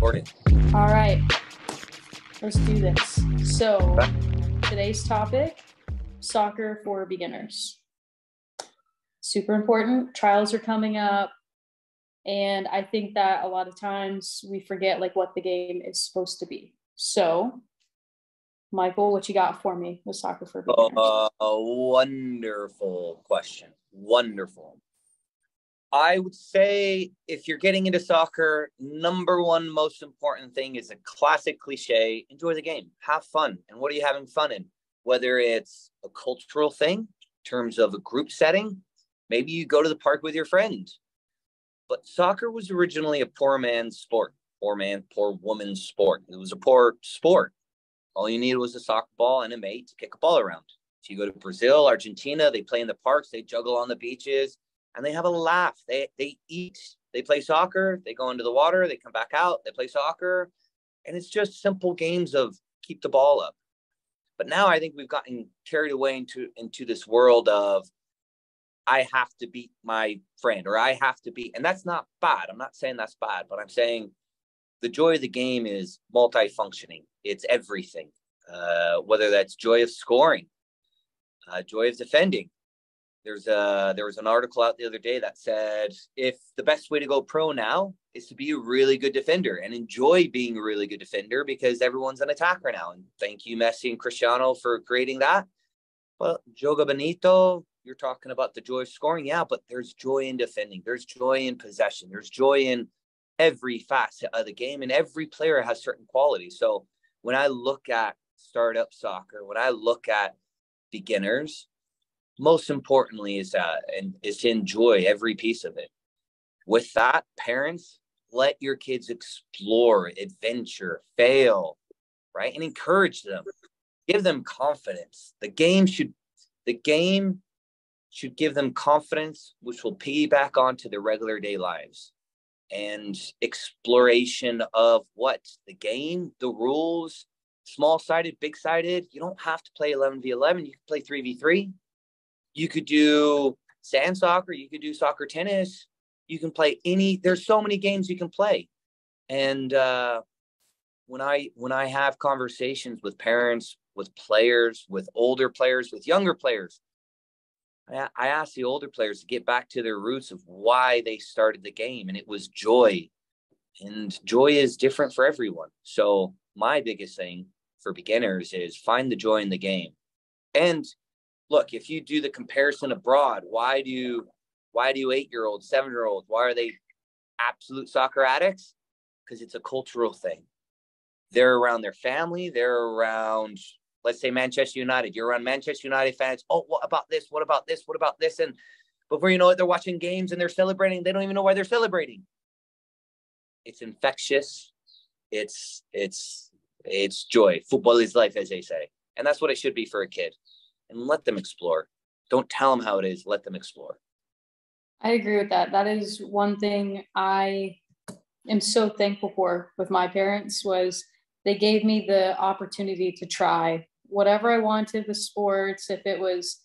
recording. All right, let's do this. So today's topic, soccer for beginners. Super important. Trials are coming up. And I think that a lot of times we forget like what the game is supposed to be. So, Michael, what you got for me with soccer for beginners? A wonderful question. Wonderful. I would say if you're getting into soccer, number one most important thing is a classic cliche: enjoy the game, have fun. And what are you having fun in? Whether it's a cultural thing, in terms of a group setting, maybe you go to the park with your friends. But soccer was originally a poor man's sport, poor man, poor woman's sport. It was a poor sport. All you needed was a soccer ball and a mate to kick a ball around. If you go to Brazil, Argentina, they play in the parks, they juggle on the beaches, and they have a laugh. They eat, they play soccer, they go into the water, they come back out, they play soccer, and it's just simple games of keep the ball up. But now I think we've gotten carried away into this world of I have to beat my friend, or I have to beat, and that's not bad. I'm not saying that's bad, but I'm saying the joy of the game is multifunctioning. It's everything, whether that's joy of scoring, joy of defending. There was an article out the other day that said if the best way to go pro now is to be a really good defender and enjoy being a really good defender because everyone's an attacker now. And thank you, Messi and Cristiano, for creating that. But Joga Bonito, you're talking about the joy of scoring. Yeah, but there's joy in defending. There's joy in possession. There's joy in every facet of the game, and every player has certain qualities. So when I look at startup soccer, when I look at beginners, most importantly is to enjoy every piece of it. With that, parents, let your kids explore, adventure, fail, right? And encourage them. Give them confidence. The game should give them confidence, which will piggyback onto their regular day lives. And exploration of what? The game, the rules, small-sided, big-sided. You don't have to play 11v11. You can play 3v3. You could do sand soccer. You could do soccer tennis. You can play there's so many games you can play. And when I have conversations with parents, with players, with older players, with younger players, I asked the older players to get back to their roots of why they started the game, and it was joy. And joy is different for everyone. So my biggest thing for beginners is find the joy in the game. And look, if you do the comparison abroad, why do 8-year-olds, 7-year-olds, why are they absolute soccer addicts? Because it's a cultural thing. They're around their family. They're around, let's say, Manchester United. You're around Manchester United fans. Oh, what about this? What about this? What about this? And before you know it, they're watching games and they're celebrating. They don't even know why they're celebrating. It's infectious. It's joy. Football is life, as they say. And that's what it should be for a kid. And let them explore. Don't tell them how it is. Let them explore. I agree with that. That is one thing I am so thankful for with my parents was they gave me the opportunity to try whatever I wanted with sports. If it was,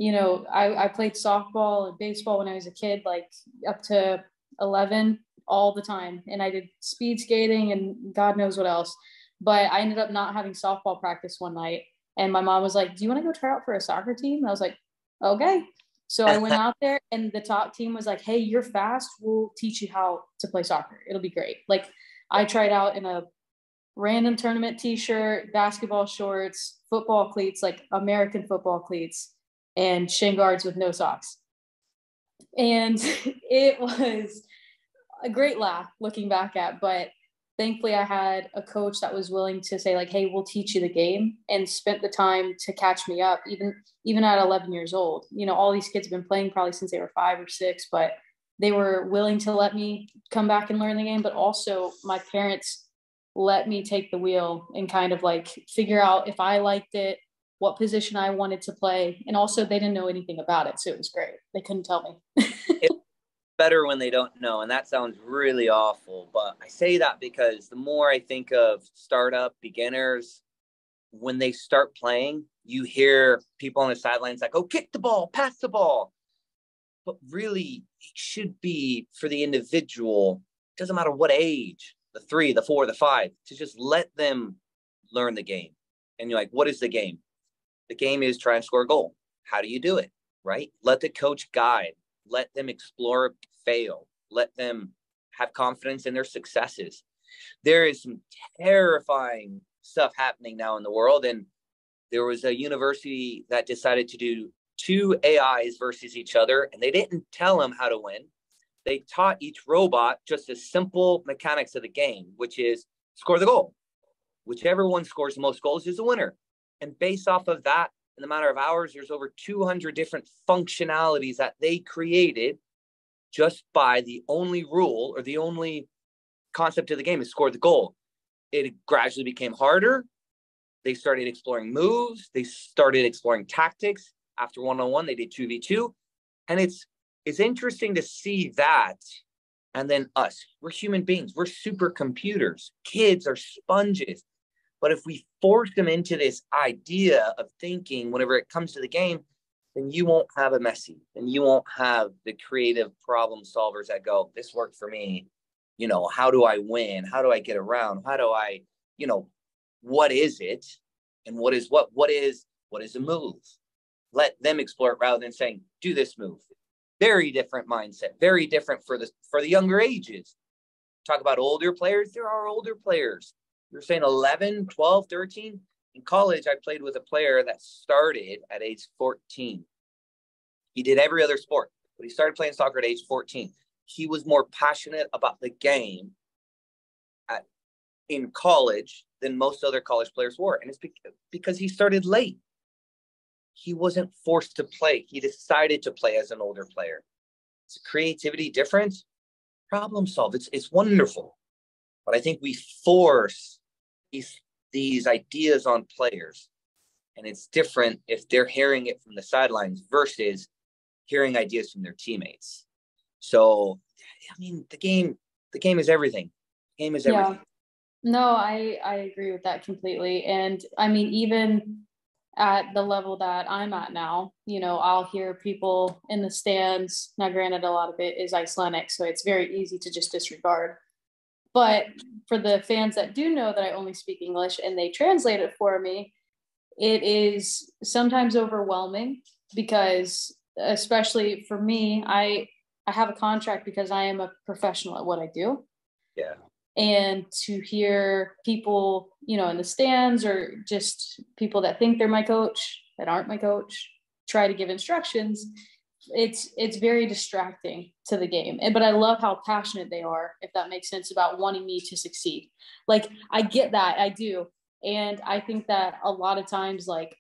I played softball and baseball when I was a kid, like up to 11 all the time. And I did speed skating and God knows what else. But I ended up not having softball practice one night. And my mom was like, do you want to go try out for a soccer team? And I was like, okay. So I went out there and the top team was like, hey, you're fast. We'll teach you how to play soccer. It'll be great. Like I tried out in a random tournament t-shirt, basketball shorts, football cleats, like American football cleats, and shin guards with no socks. And it was a great laugh looking back at, but thankfully I had a coach that was willing to say like, hey, we'll teach you the game, and spent the time to catch me up, even at 11 years old. All these kids have been playing probably since they were 5 or 6, but they were willing to let me come back and learn the game. But also my parents let me take the wheel and kind of like figure out if I liked it, what position I wanted to play. And also they didn't know anything about it. So it was great. They couldn't tell me. It's better when they don't know. And that sounds really awful. But I say that because the more I think of startup beginners, when they start playing, you hear people on the sidelines like, oh, kick the ball, pass the ball. But really, it should be for the individual. It doesn't matter what age. the 3, the 4, the 5, to just let them learn the game. And you're like, what is the game? The game is try and score a goal. How do you do it? Right? Let the coach guide. Let them explore, fail. Let them have confidence in their successes. There is some terrifying stuff happening now in the world. And there was a university that decided to do 2 AIs versus each other, and they didn't tell them how to win. They taught each robot just the simple mechanics of the game, which is score the goal. Whichever one scores the most goals is the winner. And based off of that, in a matter of hours, there's over 200 different functionalities that they created just by the only rule or the only concept of the game is score the goal. It gradually became harder. They started exploring moves. They started exploring tactics. After one-on-one, they did 2v2. And it's interesting to see that. And then us, we're human beings. We're supercomputers. Kids are sponges. But if we force them into this idea of thinking whenever it comes to the game, then you won't have a Messi. And you won't have the creative problem solvers that go, this worked for me. You know, how do I win? How do I get around? How do I, you know, what is it? And what is a move? Let them explore it rather than saying, do this move. Very different mindset, very different for the younger ages. Talk about older players. There are older players. You're saying 11, 12, 13. In college, I played with a player that started at age 14. He did every other sport, but he started playing soccer at age 14. He was more passionate about the game in college than most other college players were. And it's because he started late. He wasn't forced to play. He decided to play as an older player. It's a creativity difference. Problem solve. It's wonderful. But I think we force these ideas on players. And it's different if they're hearing it from the sidelines versus hearing ideas from their teammates. So, I mean, the game is everything. The game is everything. Yeah. No, I agree with that completely. And I mean, even at the level that I'm at now, you know, I'll hear people in the stands. Now, granted, a lot of it is Icelandic, so it's very easy to just disregard. But for the fans that do know that I only speak English and they translate it for me, it is sometimes overwhelming because, especially for me, I have a contract because I am a professional at what I do. Yeah. And to hear people, you know, in the stands or just people that think they're my coach, that aren't my coach, try to give instructions, it's very distracting to the game. But I love how passionate they are, if that makes sense, about wanting me to succeed. Like, I get that, I do. And I think that a lot of times, like,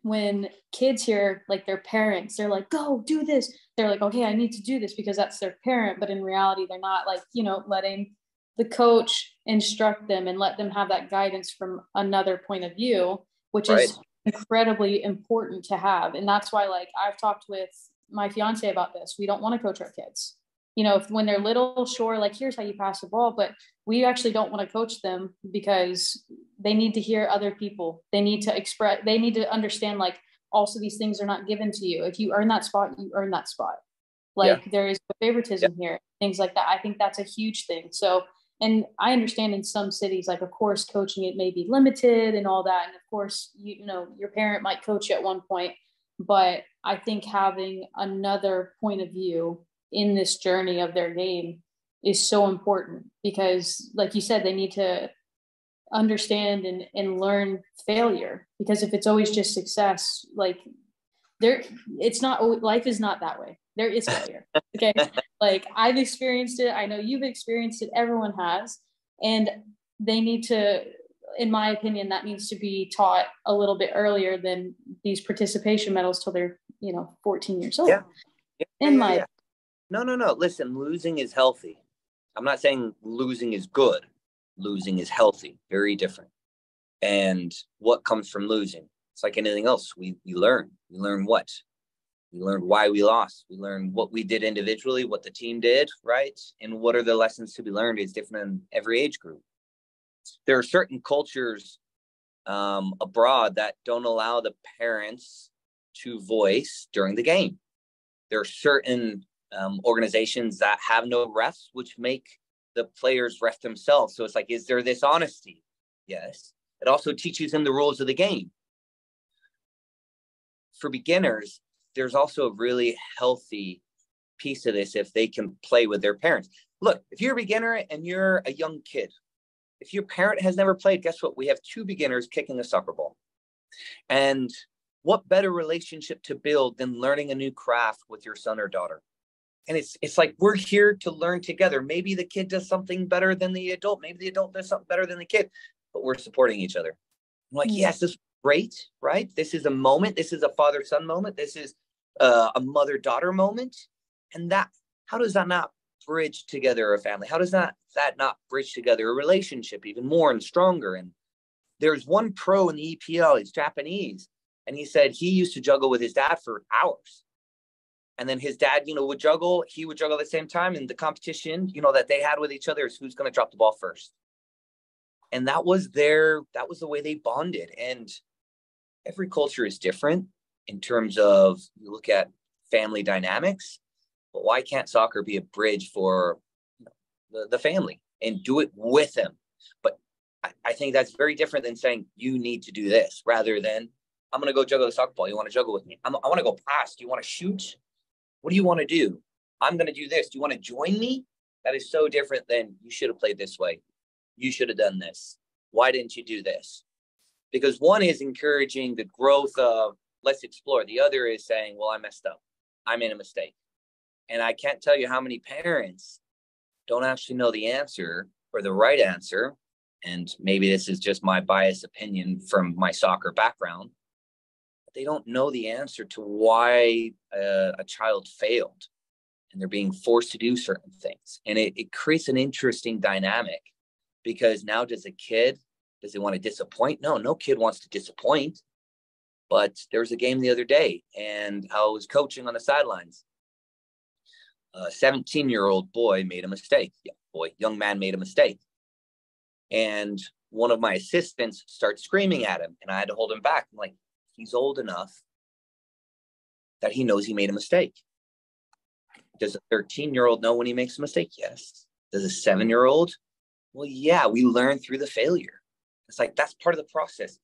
when kids hear like their parents, they're like, go do this. They're like, okay, I need to do this because that's their parent. But in reality, they're not, like, you know, letting the coach instruct them and let them have that guidance from another point of view, which is incredibly important to have. And that's why, like, I've talked with my fiance about this. We don't want to coach our kids. You know, when they're little, sure, like, here's how you pass the ball, but we actually don't want to coach them because they need to hear other people. They need to express, they need to understand, like, also these things are not given to you. If you earn that spot, you earn that spot. Like, there is favoritism here, things like that. I think that's a huge thing. So, and I understand in some cities, like, of course, coaching, it may be limited and all that. And of course, you know, your parent might coach you at one point, but I think having another point of view in this journey of their game is so important because, like you said, they need to understand and learn failure, because if it's always just success, like, it's not, life is not that way. There is failure. Okay. Like, I've experienced it. I know you've experienced it. Everyone has. And they need to, in my opinion, that needs to be taught a little bit earlier than these participation medals till they're, you know, 14 years old. No. Listen, losing is healthy. I'm not saying losing is good. Losing is healthy. Very different. And what comes from losing? It's like anything else. We learn. We learn what? We learned why we lost. We learned what we did individually, what the team did, right? And what are the lessons to be learned is different in every age group. There are certain cultures abroad that don't allow the parents to voice during the game. There are certain organizations that have no refs, which make the players ref themselves. So it's like, is there this honesty? Yes. It also teaches them the rules of the game. For beginners, there's also a really healthy piece of this if they can play with their parents. Look, if you're a beginner and you're a young kid, if your parent has never played, guess what? We have two beginners kicking a soccer ball. And what better relationship to build than learning a new craft with your son or daughter? And it's like, we're here to learn together. Maybe the kid does something better than the adult. Maybe the adult does something better than the kid, but we're supporting each other. I'm like, yes, this is great, right? This is a moment. This is a father-son moment. This is a mother-daughter moment. And that, how does that not bridge together a family? How does that not bridge together a relationship even more and stronger? And there's one pro in the EPL, he's Japanese. And he said he used to juggle with his dad for hours. And then his dad, would juggle. He would juggle at the same time. And the competition, that they had with each other is who's going to drop the ball first. And that was the way they bonded. And every culture is different in terms of, you look at family dynamics, but why can't soccer be a bridge for the family and do it with them? But I think that's very different than saying you need to do this, rather than I'm going to go juggle the soccer ball. You want to juggle with me? I want to go pass. Do you want to shoot? What do you want to do? I'm going to do this. Do you want to join me? That is so different than you should have played this way. You should have done this. Why didn't you do this? Because one is encouraging the growth of let's explore. The other is saying, well, I messed up. I made a mistake. And I can't tell you how many parents don't actually know the answer or the right answer. And maybe this is just my biased opinion from my soccer background. They don't know the answer to why a child failed and they're being forced to do certain things. And it creates an interesting dynamic, because now does he want to disappoint? No kid wants to disappoint. But there was a game the other day and I was coaching on the sidelines. A 17-year-old boy made a mistake. Young man made a mistake. And one of my assistants starts screaming at him and I had to hold him back. I'm like, he's old enough that he knows he made a mistake. Does a 13-year-old know when he makes a mistake? Yes. Does a 7-year-old? Well, yeah, we learn through the failure. It's like, that's part of the process.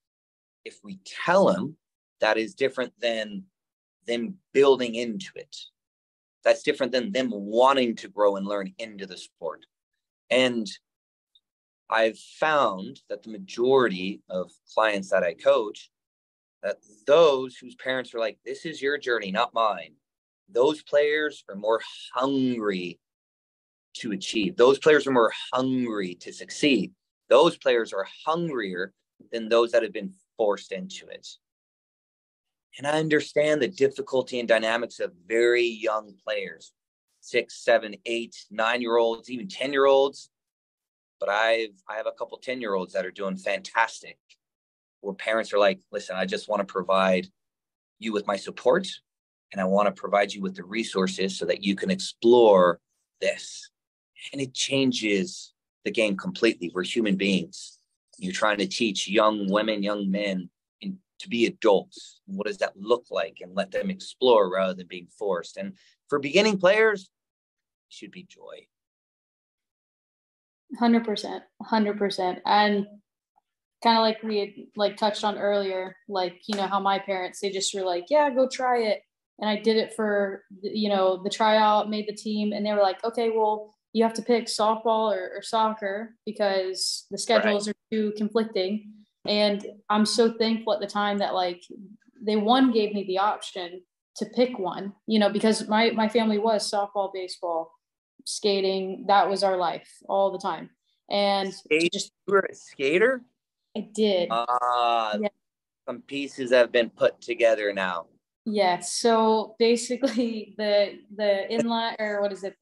If we tell him, that is different than them building into it. That's different than them wanting to grow and learn into the sport. And I've found that the majority of clients that I coach, that those whose parents are like, this is your journey, not mine, those players are more hungry to achieve. Those players are more hungry to succeed. Those players are hungrier than those that have been forced into it. And I understand the difficulty and dynamics of very young players, 6, 7, 8, 9-year-olds, even 10-year-olds. But I have a couple 10-year-olds that are doing fantastic, where parents are like, listen, I just want to provide you with my support, and I want to provide you with the resources so that you can explore this. And it changes the game completely. We're human beings. You're trying to teach young women, young men to be adults. What does that look like? And let them explore rather than being forced. And for beginning players, it should be joy. 100%. And kind of like we had touched on earlier, how my parents, they just were like, yeah, go try it. And I did it for, the tryout, made the team. And they were like, okay, well, you have to pick softball or soccer because the schedules are too conflicting. And I'm so thankful at the time that they gave me the option to pick one, because my family was softball, baseball, skating. That was our life all the time. And you were a skater? I did. Yeah. Some pieces have been put together now. Yeah. So basically the inline, or what is it?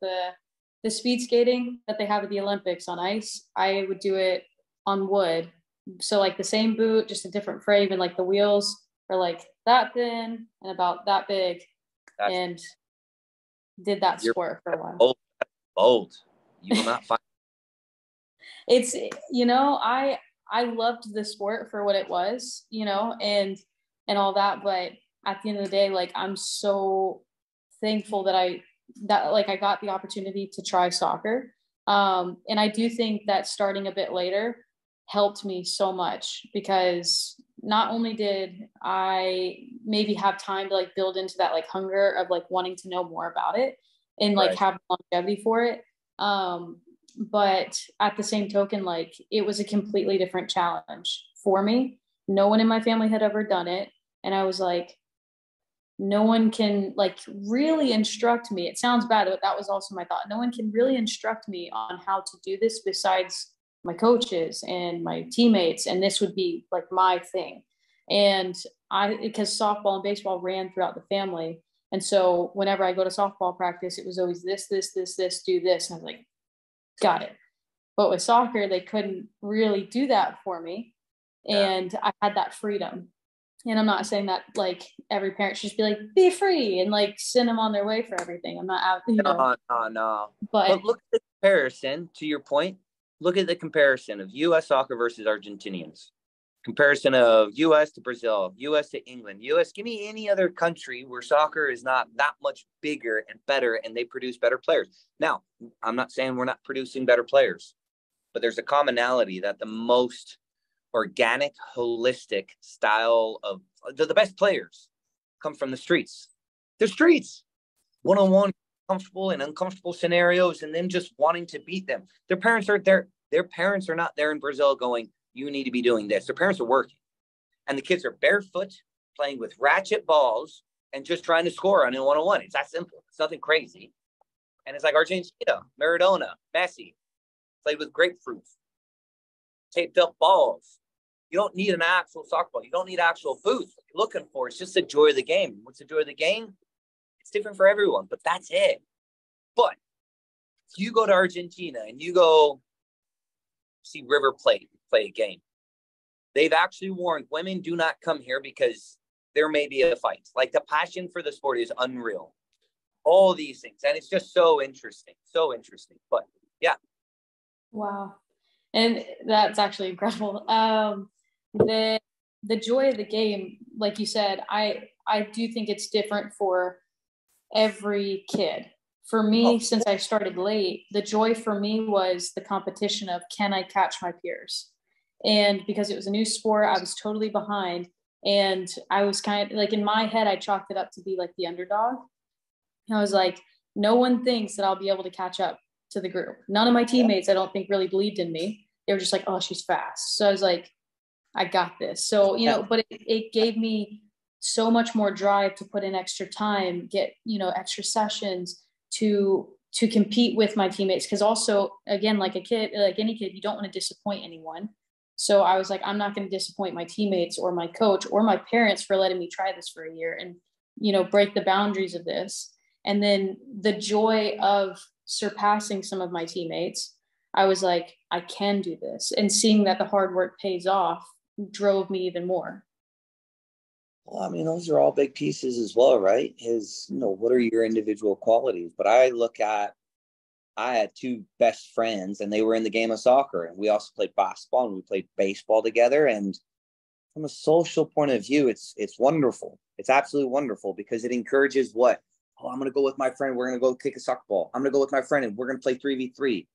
The speed skating that they have at the Olympics on ice, I would do it on wood. So the same boot, just a different frame, and the wheels are that thin and about that big. And did that sport for a while. Bold. You will not find. It's, I loved the sport for what it was, and all that. But at the end of the day, I'm so thankful that I got the opportunity to try soccer, And I do think that starting a bit later helped me so much, because not only did I maybe have time to like build into that like hunger of like wanting to know more about it and like Right. have longevity for it. But at the same token, like it was a completely different challenge for me. No one in my family had ever done it. And I was like, no one can like really instruct me. It sounds bad, but that was also my thought. No one can really instruct me on how to do this besides my coaches and my teammates. And this would be like my thing. And because softball and baseball ran throughout the family. And so whenever I go to softball practice, it was always this, do this. And I was like, got it. But with soccer, they couldn't really do that for me. Yeah. And I had that freedom. And I'm not saying that like every parent should just be like, be free and like send them on their way for everything. I'm not out, No. but But look at the comparison to your point. Look at the comparison of U.S. soccer versus Argentinians. Comparison of U.S. to Brazil, U.S. to England, U.S. Give me any other country where soccer is not that much bigger and better and they produce better players. Now, I'm not saying we're not producing better players, but there's a commonality that the most organic, holistic style of the best players come from the streets. The streets, one-on-one, comfortable and uncomfortable scenarios, and then just wanting to beat them. Their parents are there. Their parents are not there in Brazil going, you need to be doing this. Their parents are working. And the kids are barefoot, playing with ratchet balls, and just trying to score on a one-on-one. It's that simple. It's nothing crazy. And it's like Argentina, Maradona, Messi, played with grapefruit, taped up balls. You don't need an actual soccer ball. You don't need actual boots. What you're looking for is just the joy of the game. What's the joy of the game? It's different for everyone, but that's it. But if you go to Argentina and you go see River Plate play a game, they've actually warned women do not come here because there may be a fight. Like the passion for the sport is unreal. All these things. And it's just so interesting. So interesting. But yeah. wow. And that's actually incredible. The the joy of the game, like you said, I do think it's different for every kid. For me, Oh, since I started late, the joy for me was the competition of can I catch my peers? And because it was a new sport, I was totally behind. And I was kind of like in my head, I chalked it up to be like the underdog. And I was like, no one thinks that I'll be able to catch up to the group. None of my teammates, I don't think, really believed in me. They were just like, oh, she's fast. So I was like, I got this. So, yeah. but it gave me so much more drive to put in extra time, get, extra sessions to compete with my teammates. Cause also, again, like a kid, like any kid, you don't want to disappoint anyone. So I was like, I'm not going to disappoint my teammates or my coach or my parents for letting me try this for a year and, break the boundaries of this. And then the joy of surpassing some of my teammates, I was like, I can do this. And seeing that the hard work pays off drove me even more. Well, I mean, those are all big pieces as well, right? What are your individual qualities? But I had two best friends and they were in the game of soccer. And we also played basketball and we played baseball together. And from a social point of view, it's wonderful. It's absolutely wonderful because it encourages what? Oh, I'm going to go with my friend. We're going to go kick a soccer ball. I'm going to go with my friend and we're going to play 3v3.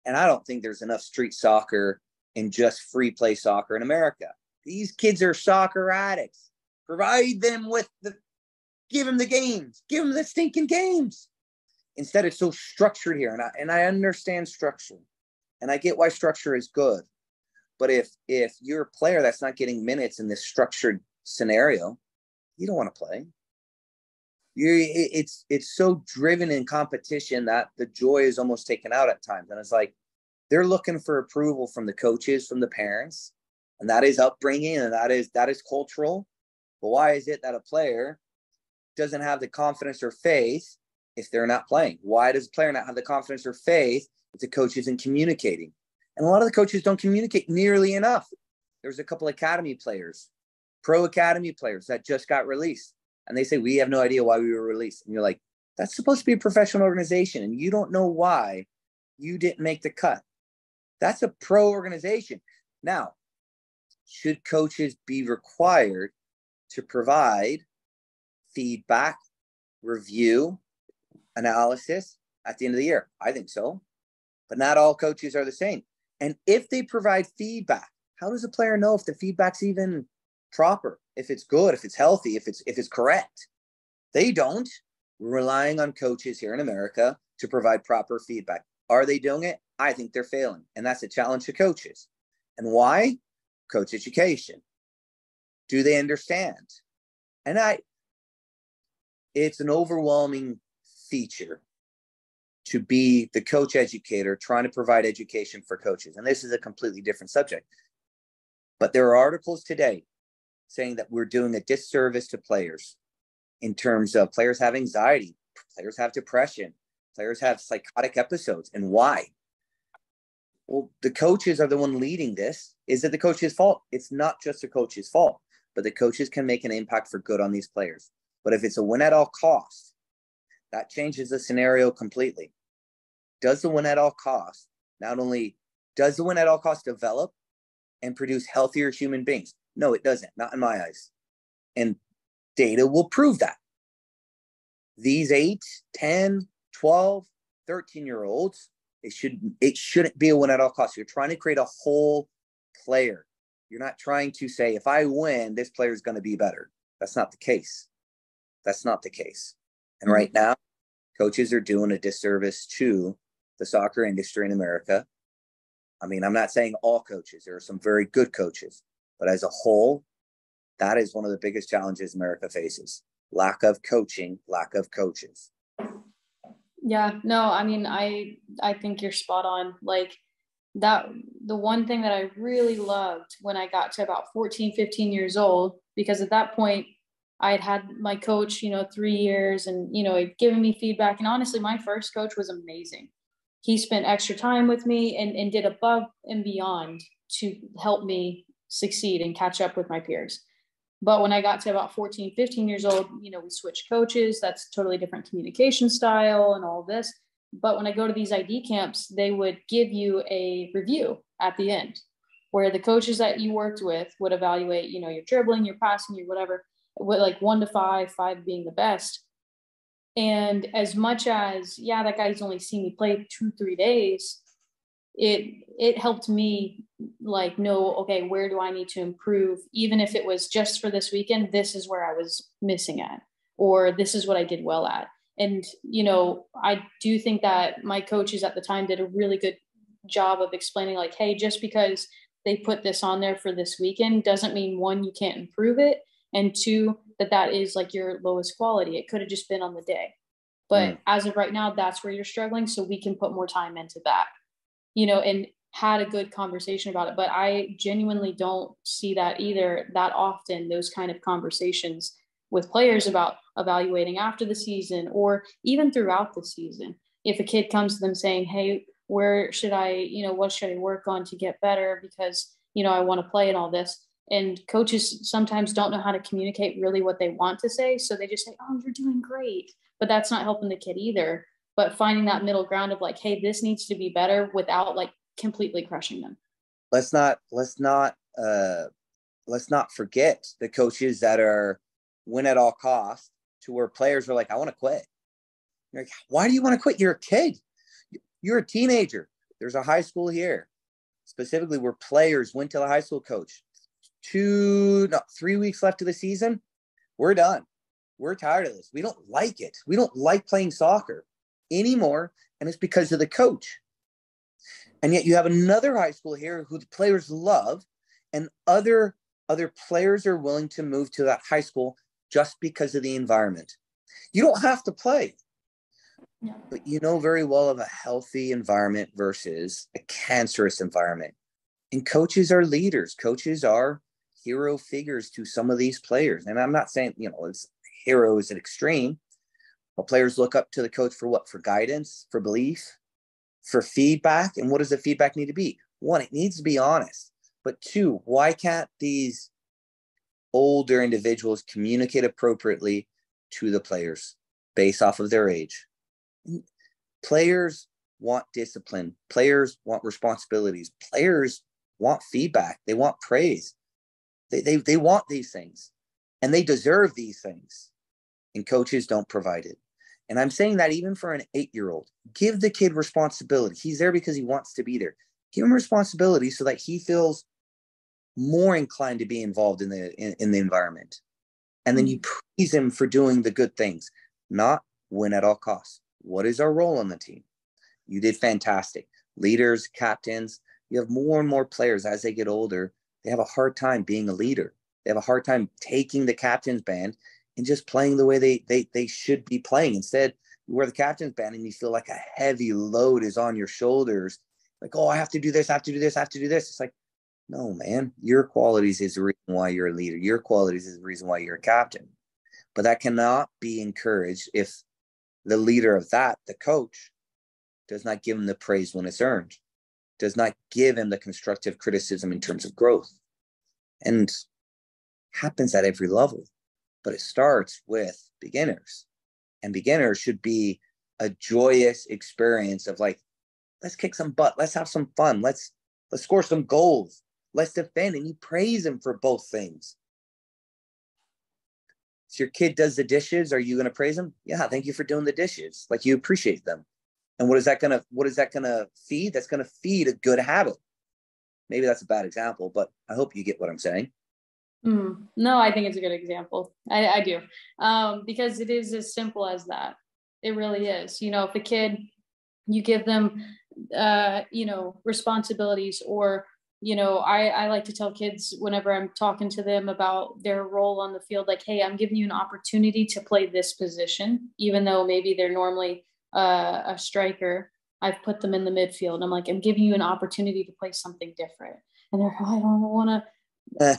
And I don't think there's enough street soccer and just free play soccer in America. These kids are soccer addicts. Provide them give them the games. Give them the stinking games. Instead, it's so structured here. And I understand structure. And I get why structure is good. But if you're a player that's not getting minutes in this structured scenario, you don't want to play. It's so driven in competition that the joy is almost taken out at times. And it's like they're looking for approval from the coaches, from the parents, and that is upbringing and that is cultural. But why is it that a player doesn't have the confidence or faith if they're not playing? Why does a player not have the confidence or faith if the coach isn't communicating? And a lot of the coaches don't communicate nearly enough. There's a couple academy players, pro academy players that just got released. And they say, we have no idea why we were released. And you're like, that's supposed to be a professional organization. And you don't know why you didn't make the cut. That's a pro organization. Now, should coaches be required to provide feedback, review, analysis at the end of the year? I think so. but not all coaches are the same. And if they provide feedback, how does a player know if the feedback's even proper, if it's good, if it's healthy, if it's correct? They don't. We're relying on coaches here in America to provide proper feedback. Are they doing it? I think they're failing. And that's a challenge to coaches. And why? Coach education. Do they understand? And it's an overwhelming feature to be the coach educator trying to provide education for coaches. And this is a completely different subject. But there are articles today saying that we're doing a disservice to players in terms of players have anxiety, players have depression, players have psychotic episodes. And why? Well, the coaches are the one leading this. Is it the coach's fault? It's not just the coach's fault, but the coaches can make an impact for good on these players. But if it's a win at all cost, that changes the scenario completely. Does the win at all cost, not only does the win at all cost develop and produce healthier human beings? No, it doesn't, not in my eyes. And data will prove that. These 8, 10, 12, 13-year-olds, it shouldn't be a win at all costs. You're trying to create a whole player. You're not trying to say, if I win, this player is going to be better. That's not the case. That's not the case. And right now, coaches are doing a disservice to the soccer industry in America. I mean, I'm not saying all coaches. There are some very good coaches. But as a whole, that is one of the biggest challenges America faces. Lack of coaching, lack of coaches. Yeah, no, I mean, I think you're spot on. Like that, the one thing that I really loved when I got to about 14, 15 years old, because at that point I had my coach, 3 years and, he'd given me feedback. And honestly, my first coach was amazing. He spent extra time with me and did above and beyond to help me succeed and catch up with my peers. But when I got to about 14, 15 years old, we switched coaches. That's totally different communication style and all this. But when I go to these ID camps, they would give you a review at the end where the coaches that you worked with would evaluate, your dribbling, your passing, your whatever, with like 1 to 5, 5 being the best. And as much as, that guy's only seen me play 2-3 days, it helped me like know, okay, where do I need to improve? Even if it was just for this weekend, this is where I was missing at, or this is what I did well at. And, I do think that my coaches at the time did a really good job of explaining like, hey, just because they put this on there for this weekend doesn't mean 1, you can't improve it. And 2, that is like your lowest quality. It could have just been on the day. But as of right now, that's where you're struggling. So we can put more time into that. And had a good conversation about it. But I genuinely don't see that either that often, those kind of conversations with players about evaluating after the season or even throughout the season. If a kid comes to them saying, hey, where should I, what should I work on to get better? Because, I want to play and all this. And coaches sometimes don't know how to communicate really what they want to say. So they just say, oh, you're doing great. But that's not helping the kid either. But finding that middle ground of like, hey, this needs to be better without like completely crushing them. Let's not forget the coaches that are win at all costs to where players are like, I want to quit. You're like, why do you want to quit? You're a kid. You're a teenager. There's a high school here, specifically where players went to the high school coach. 3 weeks left of the season. We're done. We're tired of this. We don't like it. We don't like playing soccer anymore, and it's because of the coach. And yet you have another high school here who the players love, and other players are willing to move to that high school just because of the environment. You don't have to play, but you know very well of a healthy environment versus a cancerous environment. And coaches are leaders. Coaches are hero figures to some of these players. And I'm not saying, it's hero is an extreme. But players look up to the coach for what? For guidance, for belief, for feedback. And what does the feedback need to be? 1, it needs to be honest. But 2, why can't these older individuals communicate appropriately to the players based off of their age? Players want discipline. Players want responsibilities. Players want feedback. They want praise. They want these things. And they deserve these things. And coaches don't provide it. And I'm saying that even for an 8-year-old, give the kid responsibility. He's there because he wants to be there. Give him responsibility so that he feels more inclined to be involved in the environment. And then you praise him for doing the good things, not win at all costs. What is our role on the team? You did fantastic. Leaders, captains, you have more and more players as they get older. They have a hard time being a leader. They have a hard time taking the captain's band and just playing the way they should be playing. Instead, you wear the captain's band and you feel like a heavy load is on your shoulders. Like, oh, I have to do this, I have to do this, I have to do this. It's like, no, man, your qualities is the reason why you're a leader. Your qualities is the reason why you're a captain. But that cannot be encouraged if the leader of that, the coach, does not give him the praise when it's earned, does not give him the constructive criticism in terms of growth. And happens at every level. But it starts with beginners. And beginners should be a joyous experience of like, let's kick some butt. Let's have some fun. Let's score some goals. Let's defend. And you praise him for both things. If your kid does the dishes, are you going to praise him? Yeah, thank you for doing the dishes. Like, you appreciate them. And what is that gonna feed? That's gonna feed a good habit. Maybe that's a bad example, but I hope you get what I'm saying. No, I think it's a good example. I do. Because it is as simple as that. It really is. If a kid, you give them, responsibilities, or, I like to tell kids whenever I'm talking to them about their role on the field, like, hey, I'm giving you an opportunity to play this position, even though maybe they're normally a striker. I've put them in the midfield. And I'm like, I'm giving you an opportunity to play something different. And they're, I don't want to.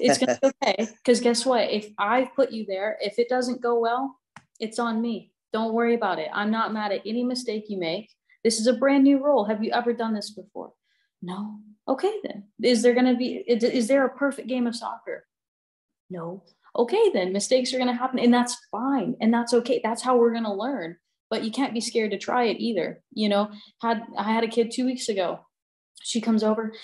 It's going to be okay. Because guess what? If I put you there, if it doesn't go well, it's on me. Don't worry about it. I'm not mad at any mistake you make. This is a brand new role. Have you ever done this before? No. Okay, then. Is there a perfect game of soccer? No. Okay, then. Mistakes are going to happen. And that's fine. And that's okay. That's how we're going to learn. But you can't be scared to try it either. I had a kid 2 weeks ago. She comes over.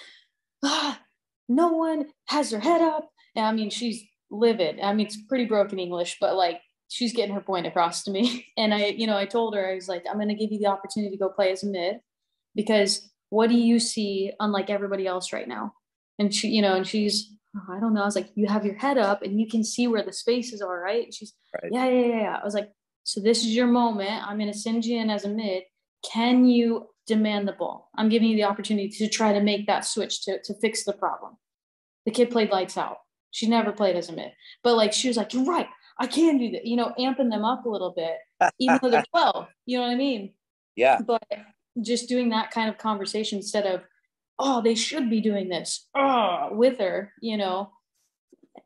No one has their head up. And I mean, she's livid. I mean, it's pretty broken English, but like, she's getting her point across to me. And I told her, I was like, I'm going to give you the opportunity to go play as a mid, because what do you see unlike everybody else right now? And she's, oh, I don't know. I was like, you have your head up and you can see where the spaces are, right? And she's, right. Yeah. I was like, so this is your moment. I'm going to send you in as a mid. Can you demand the ball? I'm giving you the opportunity to try to make that switch to fix the problem. The kid played lights out. She never played as a mid. But like, she was like, you're right. I can do that. Amping them up a little bit, even though they're 12. You know what I mean? Yeah. But just doing that kind of conversation instead of, oh, they should be doing this. Oh, with her,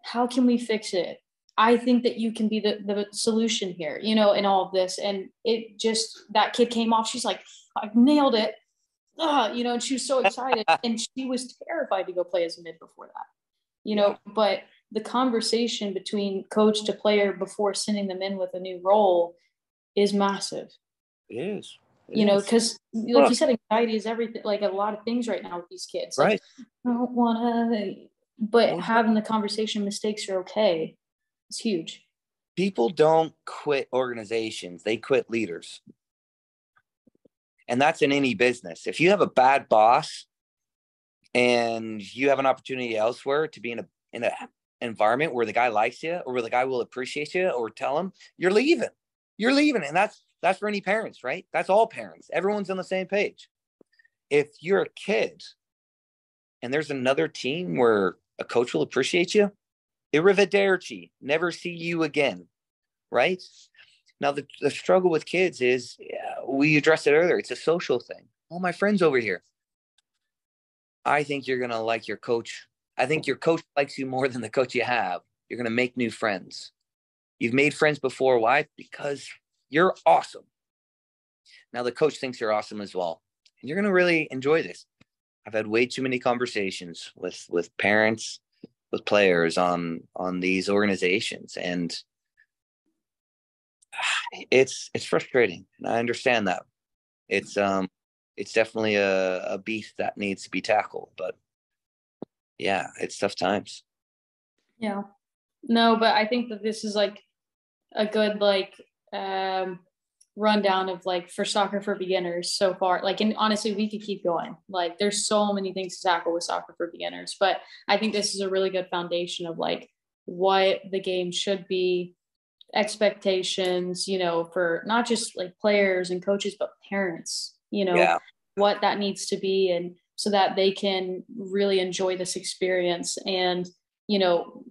how can we fix it? I think that you can be the solution here, in all of this. And it just, that kid came off. She's like, I nailed it. And she was so excited. And she was terrified to go play as a mid before that, but the conversation between coach to player before sending them in with a new role is massive. It is. Because like you said, anxiety is everything, like a lot of things right now with these kids. Right. Like, I don't want to, but having the conversation, mistakes are okay. It's huge. People don't quit organizations. They quit leaders. And that's in any business. If you have a bad boss and you have an opportunity elsewhere to be in an environment where the guy likes you, or where the guy will appreciate you, or tell him, you're leaving. And that's for any parents, right? That's all parents. Everyone's on the same page. If you're a kid and there's another team where a coach will appreciate you, arrivederci, never see you again, right? Now, the struggle with kids is, we addressed it earlier, it's a social thing. All my friends over here. I think you're going to like your coach. I think your coach likes you more than the coach you have. You're going to make new friends. You've made friends before. Why? Because you're awesome. Now the coach thinks you're awesome as well. And you're going to really enjoy this. I've had way too many conversations with parents, with players on these organizations. And it's frustrating. And I understand that. It's definitely a beast that needs to be tackled, but yeah, it's tough times. Yeah, no, but I think that this is like a good, rundown of like for soccer for beginners so far. Like, and honestly, we could keep going. Like, there's so many things to tackle with soccer for beginners, but I think this is a really good foundation of like what the game should be, expectations, you know, for not just like players and coaches, but parents, you know, what that needs to be, and so that they can really enjoy this experience and, you know,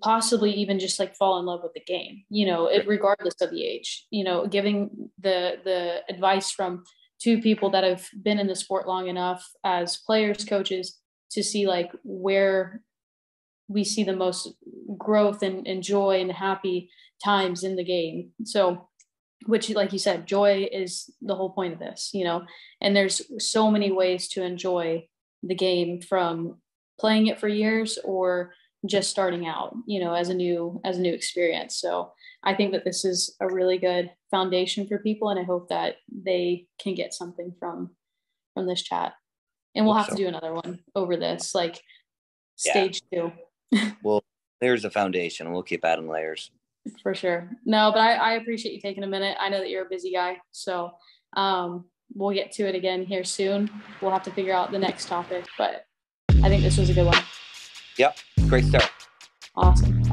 possibly even just like fall in love with the game, you know, regardless of the age, you know, giving the advice from two people that have been in the sport long enough as players, coaches, to see like where we see the most growth and joy and happy times in the game. So, which, like you said, joy is the whole point of this, you know, and there's so many ways to enjoy the game, from playing it for years or just starting out, you know, as a new experience. So I think that this is a really good foundation for people, and I hope that they can get something from this chat. And we'll have to do another one over this, like stage 2. Well, there's a foundation. We'll keep adding layers. For sure. No, but I appreciate you taking a minute. I know that you're a busy guy, so we'll get to it again here soon. We'll have to figure out the next topic, but I think this was a good one. Yep. Great start. Awesome.